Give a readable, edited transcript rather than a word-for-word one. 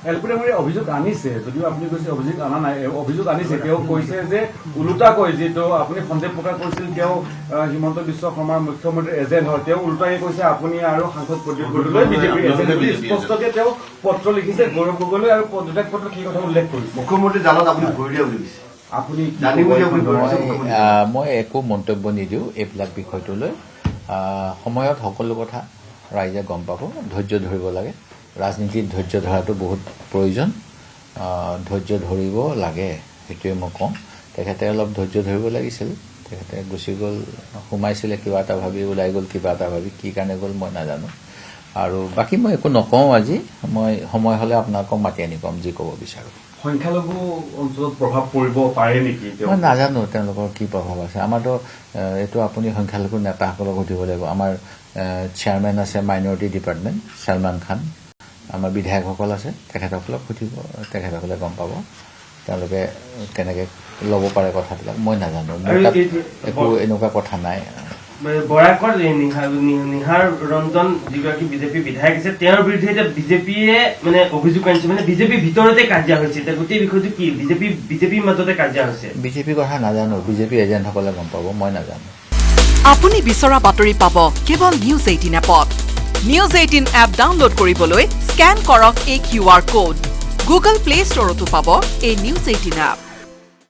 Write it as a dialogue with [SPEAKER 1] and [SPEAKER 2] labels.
[SPEAKER 1] এলপিডাব্লিউডি অভিযোগ আনিছে যদিও আপুনি কৈছে অভিযোগ অনা নাই অভিযোগ আনিছে তেওঁ কৈছে যে ওলোটা কয় যিটো আপুনি সন্দেহ প্ৰকাশ কৰিছিল তেওঁ হিমন্ত বিশ্ব শৰ্মাৰ মুখ্যমন্ত্ৰীৰ এজেণ্ট হয় তেওঁ ওলোটাই কৈছে আপুনি আৰু সাংসদ প্ৰদ্যুৎ বৰদলৈ বিজেপিৰ এজেণ্ট বুলি স্পষ্টকে তেওঁ পত্ৰ লিখিছে গৌৰৱ গগৈলৈ আৰু পদত্যাগ পত্ৰত সেই কথা উল্লেখ কৰিছে
[SPEAKER 2] মুখ্যমন্ত্ৰী জালত আপুনি ভৰি দিয়া বুলি কৈছে
[SPEAKER 1] আপুনি
[SPEAKER 3] মই একো মন্তব্য নিদিওঁ এইবিলাক বিষয়টোলৈ সময়ত সকলো কথা ৰাইজে গম পাব ধৈৰ্য ধৰিব লাগে ৰাজনীতিত ধৈৰ্য ধৰাটো বহুত প্ৰয়োজন ধৈৰ্য ধৰিব লাগে সেইটোৱে মই কওঁ তেখেতে অলপ ধৈৰ্য ধৰিব লাগিছিল তেখেতে গুচি গ'ল সোমাইছিলে কিবা এটা ভাবি ওলাই গ'ল কিবা এটা ভাবি কি কাৰণে গ'ল মই নাজানো আৰু বাকী মই একো নকওঁ আজি মই সময় হ'লে আপোনালোকক মাতি আনি ক'ম যি ক'ব বিচাৰোঁ
[SPEAKER 1] সংখ্যালঘু অঞ্চলত প্ৰভাৱ পৰিব পাৰে নেকি
[SPEAKER 3] মই নাজানো তেওঁলোকৰ কি প্ৰভাৱ আছে আমাৰতো এইটো আপুনি সংখ্যালঘু নেতাসকলক সুধিব লাগিব আমাৰ চেয়াৰমেন আছে মাইনৰিটি ডিপাৰ্টমেণ্ট ছলমান খান আমাৰ বিধায়কসকল আছে তেখেতসকলক সুধিব তেখেতসকলে গম পাব তেওঁলোকে কেনেকৈ ল'ব পাৰে কথাবিলাক মই নাজানো একো এনেকুৱা কথা নাই
[SPEAKER 4] বৰাকৰ নিহাৰ ৰঞ্জন যিগৰাকী বিজেপি বিধায়ক আছে তেওঁৰ বিৰুদ্ধে এতিয়া বিজেপিয়ে মানে অভিযোগ আনিছে মানে বিজেপিৰ ভিতৰতে কাজিয়া হৈছে এতিয়া গোটেই বিষয়টো কি বিজেপিৰ মাজতে কাজিয়া হৈছে
[SPEAKER 3] বিজেপিৰ কথা নাজানো বিজেপি এজেণ্টসকলে গম পাব মই নাজানো
[SPEAKER 5] আপুনি বিচৰা বাতৰি পাব কেৱল নিউজ 18 এপত নিউজ 18 এপ ডাউনলোড কৰিবলৈ স্কেন কৰক এই QR কোড গুগল প্লে ষ্টৰতো পাব এই নিউজ 18 এপ